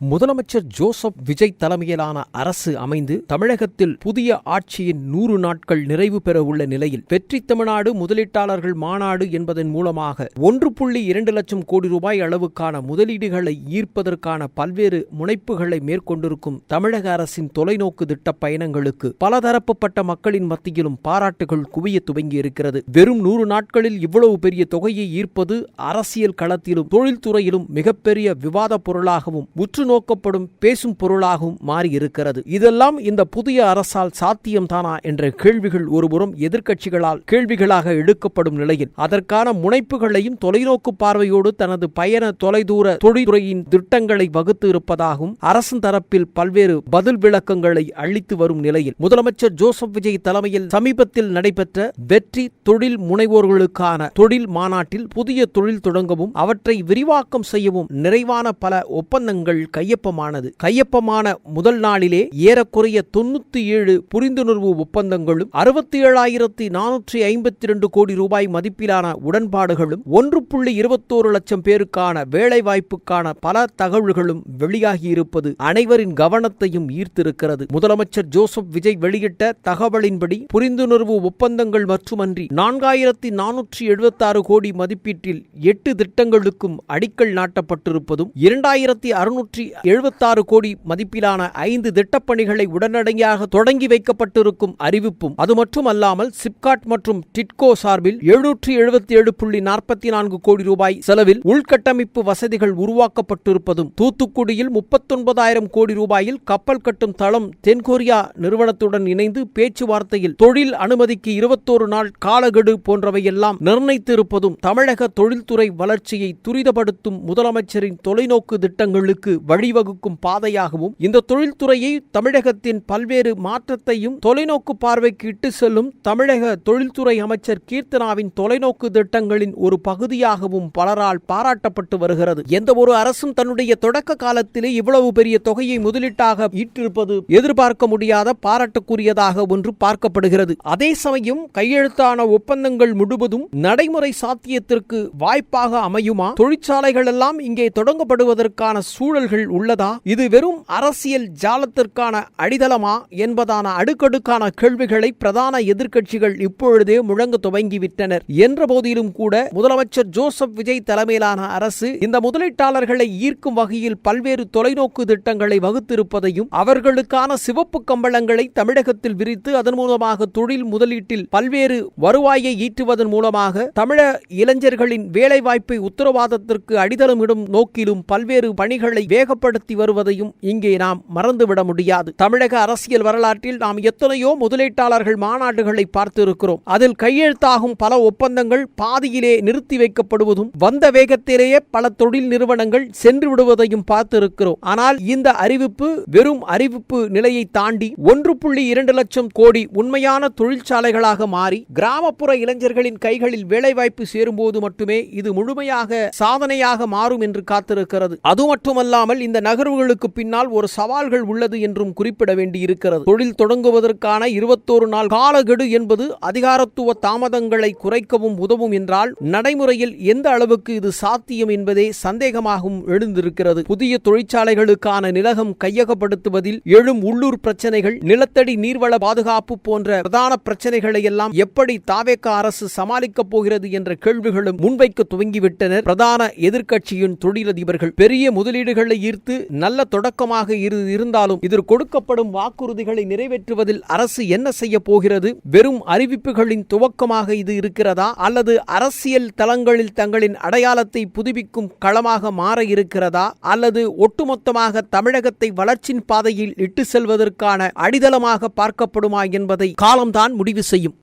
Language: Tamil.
முதலமைச்சர் ஜோசப் விஜய் தலைமையிலான அரசு அமைந்து தமிழகத்தில் புதிய ஆட்சியின் 100 நாட்கள் நிறைவு பெற உள்ள நிலையில் வெற்றி தமிழ்நாடு முதலீட்டாளர்கள் மாநாடு என்பதன் மூலமாக 1.2 லட்சம் கோடி ரூபாய் அளவுக்கான முதலீடுகளை ஈர்ப்பதற்கான பல்வேறு முனைப்புகளை மேற்கொண்டிருக்கும் தமிழக அரசின் தொலைநோக்கு திட்ட பயணங்களுக்கு பலதரப்பட்ட மக்களின் மத்தியிலும் பாராட்டுகள் குவிய துவங்கியிருக்கிறது. வெறும் 100 நாட்களில் இவ்வளவு பெரிய தொகையை ஈர்ப்பது அரசியல் களத்திலும் தொழில்துறையிலும் மிகப்பெரிய விவாத பொருளாகவும் உற்று நோக்கப்படும் பேசும் பொருளாகவும் மாறியிருக்கிறது. இதெல்லாம் இந்த புதிய அரசால் சாத்தியம்தானா என்ற கேள்விகள் ஒருபுறம் எதிர்க்கட்சிகளால் கேள்விகளாக எடுக்கப்படும் நிலையில் அதற்கான முனைப்புகளையும் தொலைநோக்கு பார்வையோடு தனது பயண தொலைதூர தொழில்துறையின் திட்டங்களை வகுத்து இருப்பதாகவும் அரசின் தரப்பில் பல்வேறு பதில் விளக்கங்களை அளித்து வரும் நிலையில் முதலமைச்சர் ஜோசப் விஜய் தலைமையில் சமீபத்தில் நடைபெற்ற வெற்றி தொழில் முனைவோர்களுக்கான தொழில் மாநாட்டில் புதிய தொழில் தொடங்கவும் அவற்றை விரிவாக்கம் செய்யவும் நிறைவான பல ஒப்பந்தங்கள் கையொப்பமான முதல் நாளிலே ஏறக்குறைய 97 புரிந்துணர்வு ஒப்பந்தங்களும் 67,452 கோடி ரூபாய் மதிப்பிலான உடன்பாடுகளும் 1.21 லட்சம் பேருக்கான வேலைவாய்ப்புக்கான பல தகவல்களும் வெளியாகியிருப்பது அனைவரின் கவனத்தையும் ஈர்த்திருக்கிறது. முதலமைச்சர் ஜோசப் விஜய் வெளியிட்ட தகவலின்படி புரிந்துணர்வு ஒப்பந்தங்கள் மட்டுமன்றி 4,476 கோடி மதிப்பீட்டில் 8 திட்டங்களுக்கும் அடிக்கல் நாட்டப்பட்டிருப்பதும் 2,676 கோடி மதிப்பிலான 5 திட்டப்பணிகளை உடனடியாக தொடங்கி வைக்கப்பட்டிருக்கும் அறிவிப்பும் அது மட்டுமல்லாமல் சிப்காட் மற்றும் டிட்கோ சார்பில் 777.44 கோடி ரூபாய் செலவில் உள்கட்டமைப்பு வசதிகள் உருவாக்கப்பட்டிருப்பதும் தூத்துக்குடியில் 39,000 கோடி ரூபாயில் கப்பல் கட்டும் தளம் தென்கொரியா நிறுவனத்துடன் இணைந்து பேச்சுவார்த்தையில் தொழில் அனுமதிக்கு 21 நாள் காலக்கெடு போன்றவையெல்லாம் நிர்ணயித்திருப்பதும் தமிழக தொழில்துறை வளர்ச்சியை துரிதப்படுத்தும் முதலமைச்சரின் தொலைநோக்கு திட்டங்களுக்கு வழிவகுக்கும் பாதையாகவும் இந்த தொழில்துறையை தமிழகத்தின் பல்வேறு மாற்றத்தையும் தொலைநோக்கு பார்வைக்கு இட்டு செல்லும் தமிழக தொழில்துறை அமைச்சர் கீர்த்தனாவின் தொலைநோக்கு திட்டங்களின் ஒரு பகுதியாகவும் பலரால் பாராட்டப்பட்டு வருகிறது. எந்த ஒரு அரசும் தன்னுடைய தொடக்க காலத்திலே இவ்வளவு பெரிய தொகையை முதலீட்டாக ஈட்டிருப்பது எதிர்பார்க்க முடியாத பாராட்டுக்குரியதாக ஒன்று பார்க்கப்படுகிறது. அதே சமயம் கையெழுத்தான ஒப்பந்தங்கள் முழுவதும் நடைமுறை சாத்தியத்திற்கு வாய்ப்பாக அமையுமா? தொழிற்சாலைகள் எல்லாம் இங்கே தொடங்கப்படுவதற்கான சூழல்கள் உள்ளதா? இது வெறும் அரசியல் ஜாலத்திற்கான அடித்தளமா என்பதான அடுக்கடுக்கான கேள்விகளை பிரதான எதிர்க்கட்சிகள் இப்பொழுதே முழங்க துவங்கிவிட்டனர். என்ற போதிலும் கூட முதலமைச்சர் ஜோசப் விஜய் தலைமையிலான அரசு இந்த முதலீட்டாளர்களை ஈர்க்கும் வகையில் பல்வேறு தொலைநோக்கு திட்டங்களை வகுத்திருப்பதையும் அவர்களுக்கான சிவப்பு கம்பளங்களை தமிழகத்தில் விரித்து அதன் மூலமாக தொழில் முதலீட்டில் பல்வேறு வருவாயை ஈட்டுவதன் மூலமாக தமிழக இளைஞர்களின் வேலைவாய்ப்பை உத்தரவாதத்திற்கு அடித்தளமிடும் நோக்கிலும் பல்வேறு பணிகளை வேகப்படுத்தி வருவதையும் இங்கே நாம் மறந்துவிட முடியாது. தமிழக அரசியல் வரலாற்றில் நாம் எத்தனையோ முதலீட்டாளர்கள் மாநாடுகளை பார்த்திருக்கிறோம். அதில் கையெழுத்தாகும் பல ஒப்பந்தங்கள் பாதியிலே நிறுத்தி வைக்கப்படுவதும் வந்த வேகத்திலேயே பல தொழில் நிறுவனங்கள் சென்று விடுவதையும் பார்த்திருக்கிறோம். ஆனால் இந்த அறிவிப்பு வெறும் அறிவிப்பு நிலையை தாண்டி 1.2 லட்சம் கோடி உண்மையான தொழிற்சாலைகளாக மாறி கிராமப்புற இளைஞர்களின் கைகளில் வேலைவாய்ப்பு சேரும்போது மட்டுமே இது முழுமையாக சாதனையாக மாறும் என்று காத்திருக்கிறது. அது மட்டுமல்லாமல் இந்த நகர்வுகளுக்கு பின்னால் ஒரு சவால்கள் உள்ளது என்றும் குறிப்பிட வேண்டியிருக்கிறது. தொழில் தொடங்குவதற்கான 21 நாள் காலக்கெடு என்பது அதிகாரத்துவ தாமதங்களை குறைக்கவும் உதவும் என்றால் நடைமுறையில் எந்த அளவுக்கு இது சாத்தியம் என்பதே சந்தேகமாகவும் எழுந்திருக்கிறது. புதிய தொழிற்சாலைகளுக்கான நிலகம் கையகப்படுத்துவதில் எழும் உள்ளூர் பிரச்சனைகள், நிலத்தடி நீர்வள பாதுகாப்பு போன்ற பிரதான பிரச்சனைகளை எல்லாம் எப்படி தாவேக அரசு சமாளிக்கப் போகிறது என்ற கேள்விகளும் முன்வைக்க துவங்கிவிட்டனர் பிரதான எதிர்க்கட்சியின் தொழிலதிபர்கள். பெரிய முதலீடுகளை ஈர்த்து நல்ல தொடக்கமாக இருந்தாலும் இதில் கொடுக்கப்படும் வாக்குறுதிகளை நிறைவேற்றுவதில் அரசு என்ன செய்ய போகிறது? வெறும் அறிவிப்புகளின் துவக்கமாக இது இருக்கிறதா அல்லது அரசியல் தளங்களில் தங்களின் அடையாளத்தை புதுப்பிக்கும் களமாக மாற இருக்கிறதா அல்லது ஒட்டுமொத்தமாக தமிழகத்தை வளர்ச்சியின் பாதையில் இட்டு செல்வதற்கான அடித்தளமாக பார்க்கப்படுமா என்பதை காலம்தான் முடிவு செய்யும்.